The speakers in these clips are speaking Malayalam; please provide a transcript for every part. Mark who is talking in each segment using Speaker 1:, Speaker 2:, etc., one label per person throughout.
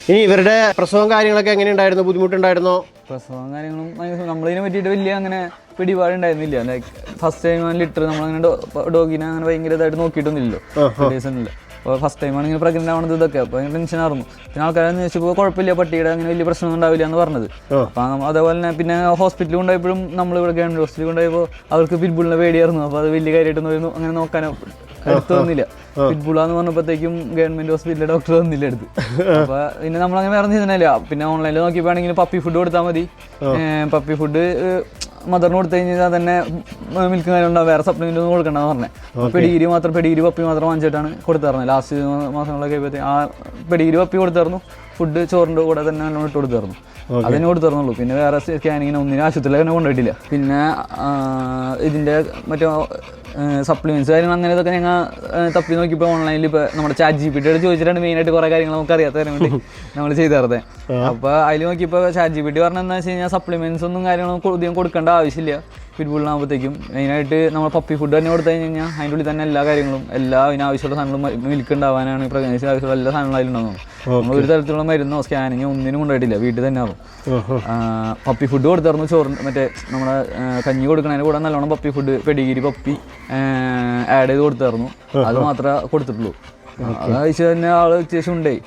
Speaker 1: ഇനി ഇവരുടെ പ്രസവം കാര്യങ്ങളൊക്കെ എങ്ങനെയുണ്ടായിരുന്നു? ബുദ്ധിമുട്ടുണ്ടായിരുന്നോ?
Speaker 2: പ്രസവം കാര്യങ്ങളും നമ്മളതിനെ പറ്റിയിട്ട് വലിയ അങ്ങനെ പിടിപാടുണ്ടായിരുന്നില്ല. ലൈക്ക് ഫസ്റ്റ് ടൈം ലിറ്റർ നമ്മളങ്ങനെ ഡോഗിനെ അങ്ങനെ ഭയങ്കര ഇതായിട്ട് നോക്കിയിട്ടൊന്നുമില്ലല്ലോ. ഡേയ്സൊന്നുമില്ല. അപ്പോൾ ഫസ്റ്റ് ടൈമാണ് ഇങ്ങനെ പ്രഗ്നൻ്റ് ആവുന്നത്. ഇതൊക്കെ അപ്പോൾ ഭയങ്കര ടെൻഷനായിരുന്നു. പിന്നെ ആൾക്കാരെന്ന് ചോദിച്ചപ്പോൾ കുഴപ്പമില്ല, പട്ടിയുടെ അങ്ങനെ വലിയ പ്രശ്നമൊന്നും ഉണ്ടാവില്ല എന്ന് പറഞ്ഞത്. അപ്പം അതേപോലെ തന്നെ പിന്നെ ഹോസ്പിറ്റലിൽ കൊണ്ടുപോയപ്പോഴും നമ്മളിവിടെ ഗവൺമെൻറ് ഹോസ്പിറ്റലിൽ കൊണ്ടുപോയപ്പോൾ അവർക്ക് പിറ്റ്ബുളിനെ പേടിയായിരുന്നു. അപ്പോൾ അത് വലിയ കാര്യമായിട്ടൊന്നും അങ്ങനെ നോക്കാനോ എടുത്തു വന്നില്ല. പിറ്റ്ബുളാന്ന് പറഞ്ഞപ്പോഴത്തേക്കും ഗവൺമെൻറ് ഹോസ്പിറ്റലിലെ ഡോക്ടർ വന്നില്ല എടുത്ത്. അപ്പോൾ പിന്നെ നമ്മളങ്ങനെ വേറെ ചെയ്യുന്നില്ല. പിന്നെ ഓൺലൈനിൽ നോക്കിയപ്പോഴാണെങ്കിൽ പപ്പി ഫുഡ് കൊടുത്താൽ മതി. പപ്പി ഫുഡ് മദറിന് കൊടുത്തു കഴിഞ്ഞാൽ തന്നെ മിൽക്ക് കാര്യമുണ്ടാവും, വേറെ സപ്ലിമെൻ്റ് ഒന്നും കൊടുക്കണ്ടെന്ന് പറഞ്ഞത്. പെഡിഗിരി പപ്പി മാത്രം വാങ്ങിച്ചിട്ടാണ് കൊടുത്തായിരുന്നു. ലാസ്റ്റ് മാസങ്ങളൊക്കെ ആയപ്പോഴത്തേക്ക് ആ പെഡിഗിരി പപ്പി കൊടുത്തായിരുന്നു. ഫുഡ് ചോറിൻ്റെ കൂടെ തന്നെ നല്ലോണം ഇട്ട് കൊടുത്തായിരുന്നു. അതിന് കൊടുത്തിരുന്നുള്ളൂ. പിന്നെ വേറെ സ്കാനിങ്ങിന് ഒന്നിനും ആശുപത്രിയിൽ തന്നെ കൊണ്ടുപോയിട്ടില്ല. പിന്നെ ഇതിൻ്റെ മറ്റേ സപ്ലിമെൻറ്റ്സ് കാര്യങ്ങൾ അങ്ങനെ ഇതൊക്കെ ഞങ്ങൾ തപ്പി നോക്കിയപ്പോൾ ഓൺലൈനിൽ ഇപ്പോൾ നമ്മുടെ ChatGPT ചോദിച്ചിട്ടാണ് മെയിനായിട്ട് കുറേ കാര്യങ്ങൾ നമുക്ക് അറിയാത്തതിന് വേണ്ടി നമ്മൾ ചെയ്തായിരുന്നത്. അപ്പോൾ അതിൽ നോക്കിയപ്പോൾ ChatGPT പറഞ്ഞതെന്ന് വെച്ച് കഴിഞ്ഞാൽ സപ്ലിമെൻറ്റ്സ് ഒന്നും കാര്യങ്ങളും അധികം കൊടുക്കേണ്ട ആവശ്യമില്ല. പിറ്റ്ബുളിനാകുമ്പോഴത്തേക്കും മെയിനായിട്ട് നമ്മൾ പപ്പി ഫുഡ് തന്നെ കൊടുത്തു കഴിഞ്ഞാൽ അതിൻ്റെ ഉള്ളിൽ തന്നെ എല്ലാ കാര്യങ്ങളും ഇതിനാവശ്യമുള്ള സാധനങ്ങളും മിൽക്ക് ഉണ്ടാവാനാണ് പ്രഗ്നൻസി ആവശ്യമുള്ള എല്ലാ സാധനങ്ങളും അതിലുണ്ടാകും. നമ്മൾ ഒരു തരത്തിലുള്ള മരുന്നോ സ്കാനിങ്ങോ ഒന്നിനും കൊണ്ടുപോയിട്ടില്ല, വീട്ടിൽ തന്നെ ആവും. പപ്പി ഫുഡ് കൊടുത്തായിരുന്നു. ചോറിന് മറ്റേ നമ്മുടെ കഞ്ഞി കൊടുക്കുന്നതിന് കൂടെ നല്ലോണം puppy food pedigree puppy add ചെയ്ത് കൊടുത്തായിരുന്നു. അത് മാത്രമേ കൊടുത്തിട്ടുള്ളൂ. അത് കഴിച്ച് തന്നെ ആൾ അത്യാവശ്യം ഉണ്ടായി.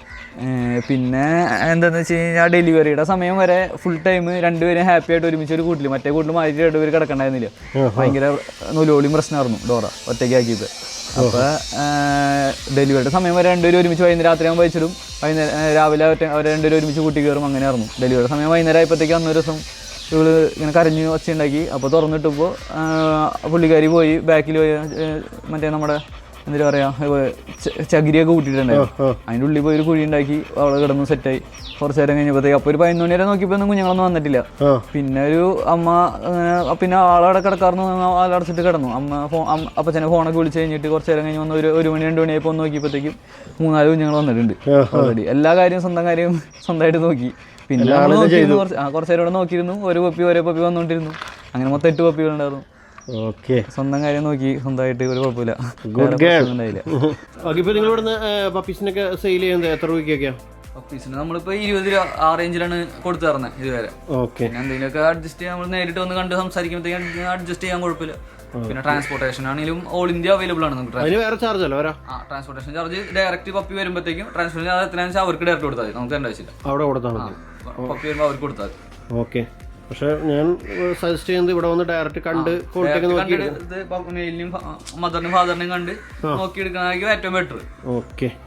Speaker 2: പിന്നെ എന്താണെന്ന് വെച്ച് കഴിഞ്ഞാൽ ഡെലിവറിയുടെ സമയം വരെ ഫുൾ ടൈം രണ്ടുപേരും ഹാപ്പി ആയിട്ട് ഒരുമിച്ച് ഒരു കൂട്ടിൽ മറ്റേ കൂട്ടിൽ മാറ്റി രണ്ടുപേർ കിടക്കണ്ടായിരുന്നില്ല. ഭയങ്കര നൂലോളിയും പ്രശ്നമായിരുന്നു ഡോറ ഒറ്റയ്ക്കാക്കിയത്. അപ്പോൾ ഡെലിവറിയുടെ സമയം വരെ രണ്ടുപേരും ഒരുമിച്ച് വൈകുന്നേരം രാത്രിയാകുമ്പോൾ വെച്ചിടും, രാവിലെ അവർ രണ്ടുപേരും ഒരുമിച്ച് കൂട്ടി കയറും. അങ്ങനെയായിരുന്നു ഡെലിവറിയുടെ സമയം. വൈകുന്നേരം ആയപ്പോഴത്തേക്ക് അന്നൊരു ദിവസം ഇവള് ഇങ്ങനെ കരഞ്ഞ് ഒച്ചയുണ്ടാക്കി. അപ്പോൾ തുറന്നിട്ടപ്പോൾ പുള്ളിക്കാരി പോയി ബാക്കിൽ പോയി മറ്റേ നമ്മുടെ എന്താ പറയുക ചകിരിയൊക്കെ കൂട്ടിയിട്ടുണ്ടായിരുന്നു. അതിൻ്റെ ഉള്ളിൽ പോയി ഒരു കുഴി ഉണ്ടാക്കി അവളെ കിടന്ന് സെറ്റായി. കുറച്ച് നേരം കഴിഞ്ഞപ്പോഴത്തേക്ക് അപ്പോൾ ഒരു 11 മണി വരെ നോക്കിയപ്പോൾ ഒന്നും കുഞ്ഞുങ്ങളൊന്നും വന്നിട്ടില്ല. പിന്നെ ഒരു അമ്മ പിന്നെ ആളവിടെ കിടക്കാറുന്നു, ആളടച്ചിട്ട് കിടന്നു. അപ്പച്ചനെ ഫോണൊക്കെ വിളിച്ച് കഴിഞ്ഞിട്ട് കുറച്ച് നേരം കഴിഞ്ഞ് വന്ന് ഒരു മണി 2 മണിയായപ്പോൾ ഒന്ന് നോക്കിയപ്പോഴത്തേക്കും 3-4 കുഞ്ഞുങ്ങൾ വന്നിട്ടുണ്ട് ഓൾറെഡി. എല്ലാ കാര്യവും സ്വന്തം കാര്യം സ്വന്തമായിട്ട് നോക്കി. പിന്നെ കുറച്ച് നേരം ഇവിടെ നോക്കിയിരുന്നു. ഓരോ പപ്പി വന്നുകൊണ്ടിരുന്നു. അങ്ങനെ മൊത്തം 8 പപ്പികളുണ്ടായിരുന്നു. സ്വന്തം കാര്യം നോക്കി സ്വന്തമായിട്ട് ഒരു കുഴപ്പമില്ല. പപ്പീസിന് നമ്മളിപ്പോ 20 രൂപ ആ റേഞ്ചിലാണ് കൊടുത്തു തരുന്നത് ഇതുവരെ. പിന്നെ എന്തെങ്കിലുമൊക്കെ അഡ്ജസ്റ്റ് ചെയ്യാൻ നമ്മൾ നേരിട്ട് വന്ന് കണ്ട് സംസാരിക്കുമ്പോഴത്തേക്കും അഡ്ജസ്റ്റ് ചെയ്യാൻ കുഴപ്പമില്ല. പിന്നെ ട്രാൻസ്പോർട്ടേഷൻ ആണെങ്കിലും ഓൾ ഇന്ത്യ അവൈലബിൾ ആണ്. ട്രാൻസ്പോർട്ടേഷൻ ചാർജ് ഡയറക്റ്റ് പപ്പി വരുമ്പോഴത്തേക്കും ട്രാൻസ്പോർട്ടേഷൻ ചാർജ് എത്രയാണെന്ന് വെച്ചാൽ അവർക്ക് ഡയറക്റ്റ് കൊടുത്താൽ മതി, നമുക്ക് തരേണ്ട ആവശ്യമില്ല. പപ്പി വരുമ്പോൾ അവർക്ക് കൊടുത്താൽ മതി.
Speaker 1: പക്ഷെ ഞാൻ സജസ്റ്റ് ചെയ്യുന്നത് ഇവിടെ വന്ന് ഡയറക്റ്റ് കണ്ട്
Speaker 2: മെയിലിനും മദറിനും ഫാദറിനും കണ്ട് നോക്കി എടുക്കണമെങ്കിൽ ഏറ്റവും ബെറ്റർ.